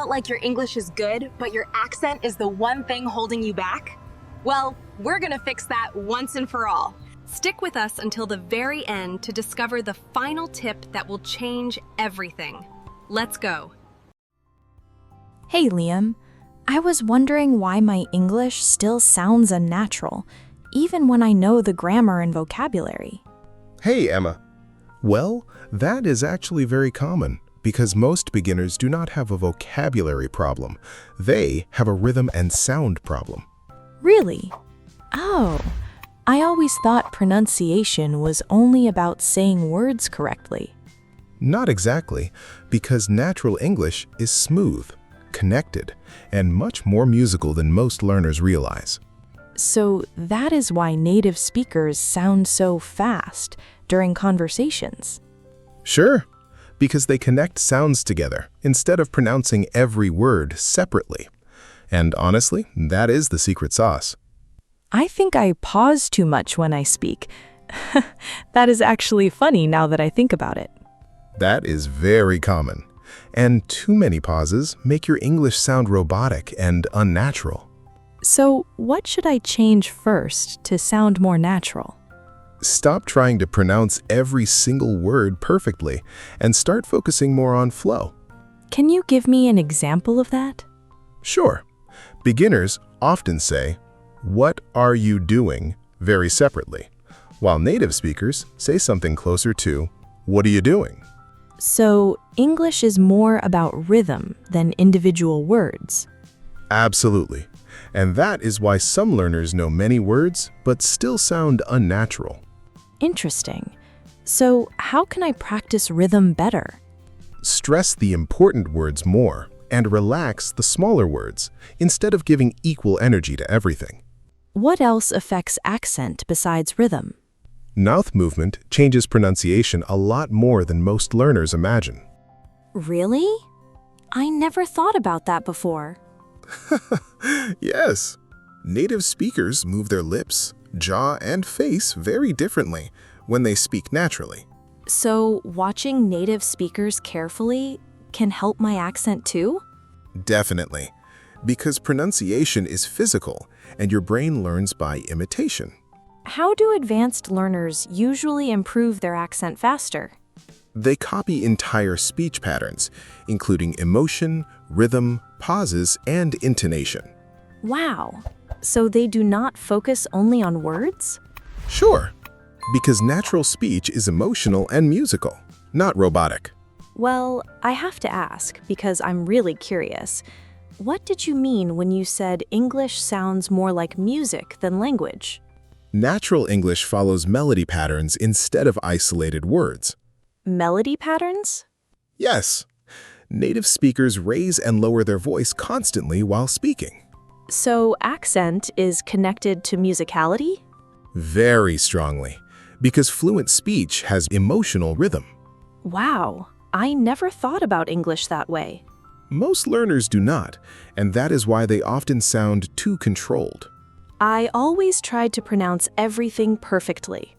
felt like your English is good, but your accent is the one thing holding you back? Well, we're gonna fix that once and for all. Stick with us until the very end to discover the final tip that will change everything. Let's go. Hey Liam, I was wondering why my English still sounds unnatural, even when I know the grammar and vocabulary. Hey, Emma. Well, that is actually very common because most beginners do not have a vocabulary problem. They have a rhythm and sound problem. Really? Oh, I always thought pronunciation was only about saying words correctly. Not exactly, because natural English is smooth, connected, and much more musical than most learners realize. So that is why native speakers sound so fast during conversations. Sure, because they connect sounds together instead of pronouncing every word separately. And honestly, that is the secret sauce. I think I pause too much when I speak. That is actually funny now that I think about it. That is very common. And too many pauses make your English sound robotic and unnatural. So what should I change first to sound more natural? Stop trying to pronounce every single word perfectly and start focusing more on flow. Can you give me an example of that? Sure. Beginners often say, "What are you doing?" very separately, while native speakers say something closer to, "What are you doing?" So English is more about rhythm than individual words. Absolutely. And that is why some learners know many words but still sound unnatural. Interesting. So how can I practice rhythm better? Stress the important words more and relax the smaller words instead of giving equal energy to everything. What else affects accent besides rhythm? Mouth movement changes pronunciation a lot more than most learners imagine. Really? I never thought about that before. Yes. Native speakers move their lips, jaw, and face very differently when they speak naturally. So watching native speakers carefully can help my accent too? Definitely. Because pronunciation is physical and your brain learns by imitation. How do advanced learners usually improve their accent faster? They copy entire speech patterns, including emotion, rhythm, pauses, and intonation. Wow. So they do not focus only on words? Sure, because natural speech is emotional and musical, not robotic. Well, I have to ask because I'm really curious. What did you mean when you said English sounds more like music than language? Natural English follows melody patterns instead of isolated words. Melody patterns? Yes. Native speakers raise and lower their voice constantly while speaking. So accent is connected to musicality? Very strongly, because fluent speech has emotional rhythm. Wow, I never thought about English that way. Most learners do not, and that is why they often sound too controlled. I always tried to pronounce everything perfectly.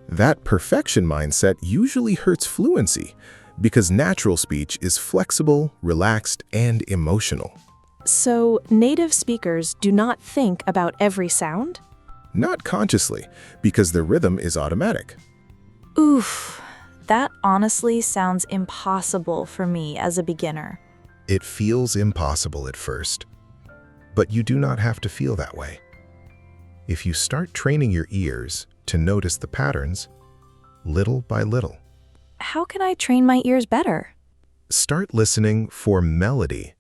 That perfection mindset usually hurts fluency, because natural speech is flexible, relaxed, and emotional. So native speakers do not think about every sound? Not consciously, because the rhythm is automatic. Oof, that honestly sounds impossible for me as a beginner. It feels impossible at first, but you do not have to feel that way. If you start training your ears to notice the patterns, little by little. How can I train my ears better? Start listening for melody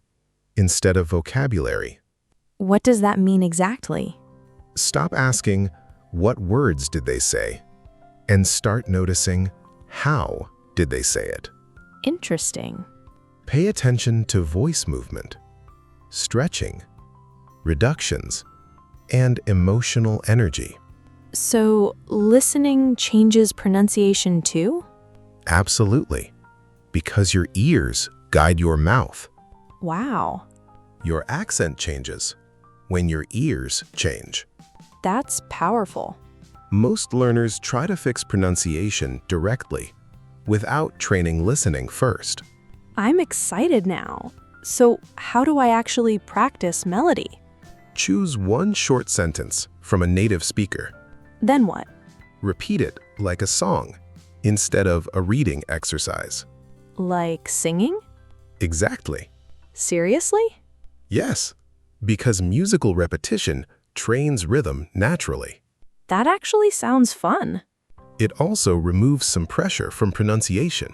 instead of vocabulary. What does that mean exactly? Stop asking, "What words did they say?" and start noticing, "How did they say it?" Interesting. Pay attention to voice movement, stretching, reductions, and emotional energy. So listening changes pronunciation too? Absolutely, because your ears guide your mouth. Wow, Your accent changes when your ears change. that's powerful. Most learners try to fix pronunciation directly without training listening first. I'm excited now. So, how do I actually practice melody? Choose one short sentence from a native speaker. Then what? Repeat it like a song instead of a reading exercise. Like singing? Exactly. Seriously? Yes, because musical repetition trains rhythm naturally. That actually sounds fun. It also removes some pressure from pronunciation.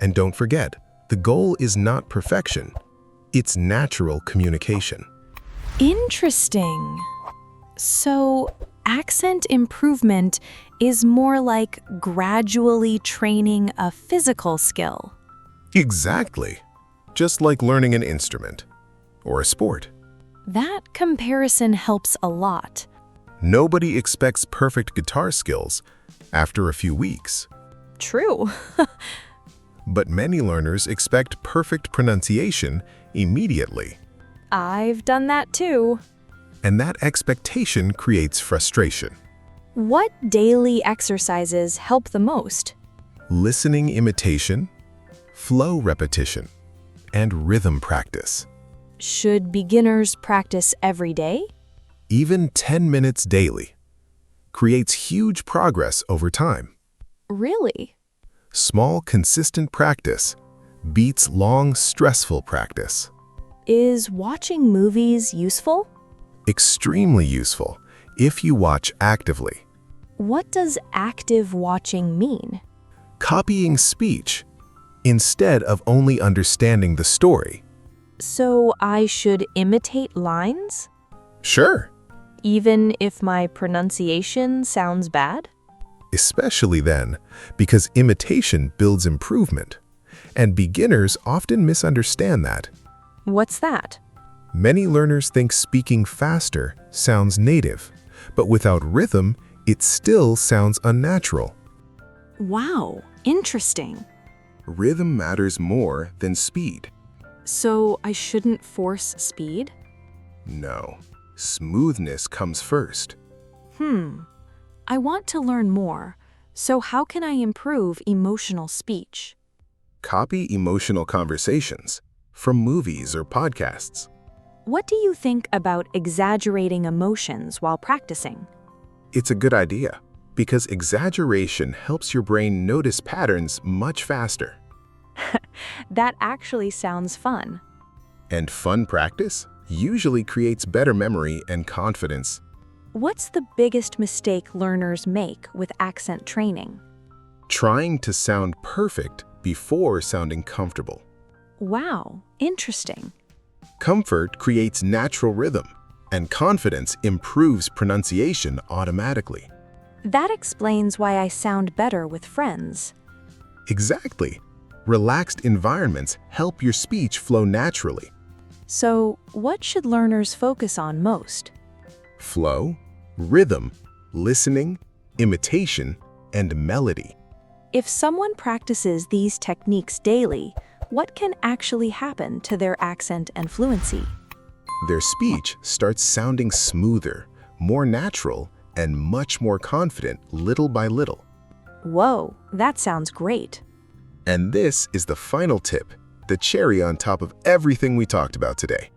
And don't forget, the goal is not perfection, it's natural communication. Interesting. So, accent improvement is more like gradually training a physical skill. Exactly. Just like learning an instrument or a sport. That comparison helps a lot. Nobody expects perfect guitar skills after a few weeks. True. But many learners expect perfect pronunciation immediately. I've done that too. And that expectation creates frustration. What daily exercises help the most? Listening imitation, flow repetition, and rhythm practice. Should beginners practice every day? Even 10 minutes daily creates huge progress over time. Really? Small, consistent practice beats long, stressful practice. Is watching movies useful? Extremely useful if you watch actively. What does active watching mean? Copying speech instead of only understanding the story. So I should imitate lines? Sure. Even if my pronunciation sounds bad? Especially then, because imitation builds improvement, and beginners often misunderstand that. What's that? Many learners think speaking faster sounds native, but without rhythm, it still sounds unnatural. Wow, interesting. Rhythm matters more than speed. So I shouldn't force speed? No, smoothness comes first. I want to learn more. So how can I improve emotional speech? Copy emotional conversations from movies or podcasts. What do you think about exaggerating emotions while practicing? It's a good idea because exaggeration helps your brain notice patterns much faster. That actually sounds fun. And fun practice usually creates better memory and confidence. What's the biggest mistake learners make with accent training? Trying to sound perfect before sounding comfortable. Wow, interesting. Comfort creates natural rhythm, and confidence improves pronunciation automatically. That explains why I sound better with friends. Exactly. Relaxed environments help your speech flow naturally. So, what should learners focus on most? Flow, rhythm, listening, imitation, and melody. If someone practices these techniques daily, what can actually happen to their accent and fluency? Their speech starts sounding smoother, more natural, and much more confident little by little. Whoa, that sounds great. And this is the final tip, the cherry on top of everything we talked about today.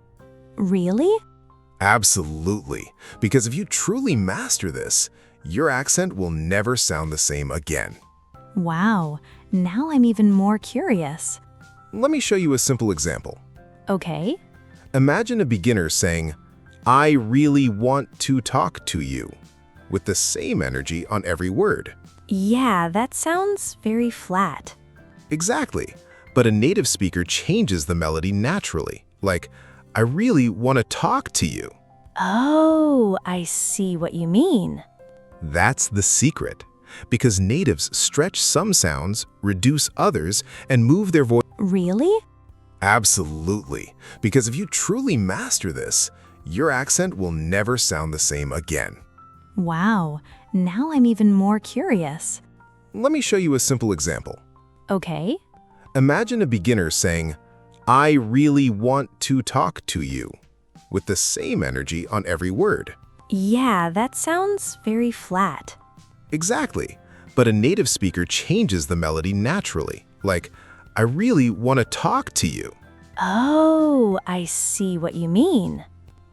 Really? Absolutely, because if you truly master this, your accent will never sound the same again. Wow, now I'm even more curious. Let me show you a simple example. Okay. Imagine a beginner saying, "I really want to talk to you," with the same energy on every word. Yeah, that sounds very flat. Exactly, but a native speaker changes the melody naturally, like, "I really want to talk to you." Oh, I see what you mean. That's the secret, because natives stretch some sounds, reduce others, and move their voice. Really? Absolutely, because if you truly master this, your accent will never sound the same again. Wow, now I'm even more curious. Let me show you a simple example. Okay. Imagine a beginner saying, "I really want to talk to you," with the same energy on every word. Yeah, that sounds very flat. Exactly, but a native speaker changes the melody naturally, like, "I really want to talk to you." Oh, I see what you mean.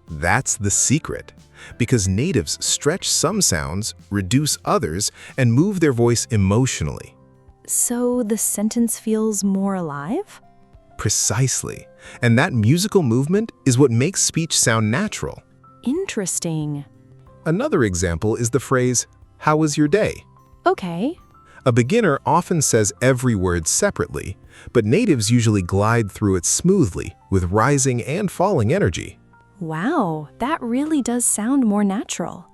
That's the secret, because natives stretch some sounds, reduce others, and move their voice emotionally. So the sentence feels more alive? Precisely. And that musical movement is what makes speech sound natural. Interesting. Another example is the phrase, "How was your day?" Okay. A beginner often says every word separately, but natives usually glide through it smoothly with rising and falling energy. Wow, that really does sound more natural.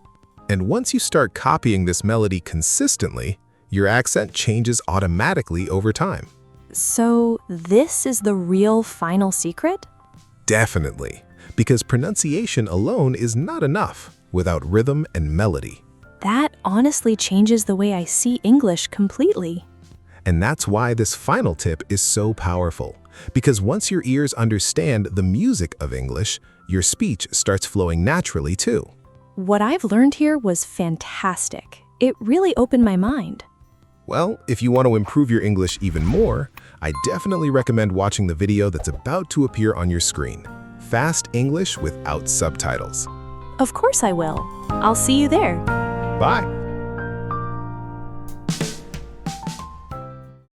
And once you start copying this melody consistently, your accent changes automatically over time. So this is the real final secret? Definitely, because pronunciation alone is not enough without rhythm and melody. That honestly changes the way I see English completely. And that's why this final tip is so powerful, because once your ears understand the music of English, your speech starts flowing naturally too. What I've learned here was fantastic. It really opened my mind. Well, if you want to improve your English even more, I definitely recommend watching the video that's about to appear on your screen. Fast English without subtitles. Of course I will. I'll see you there. Bye!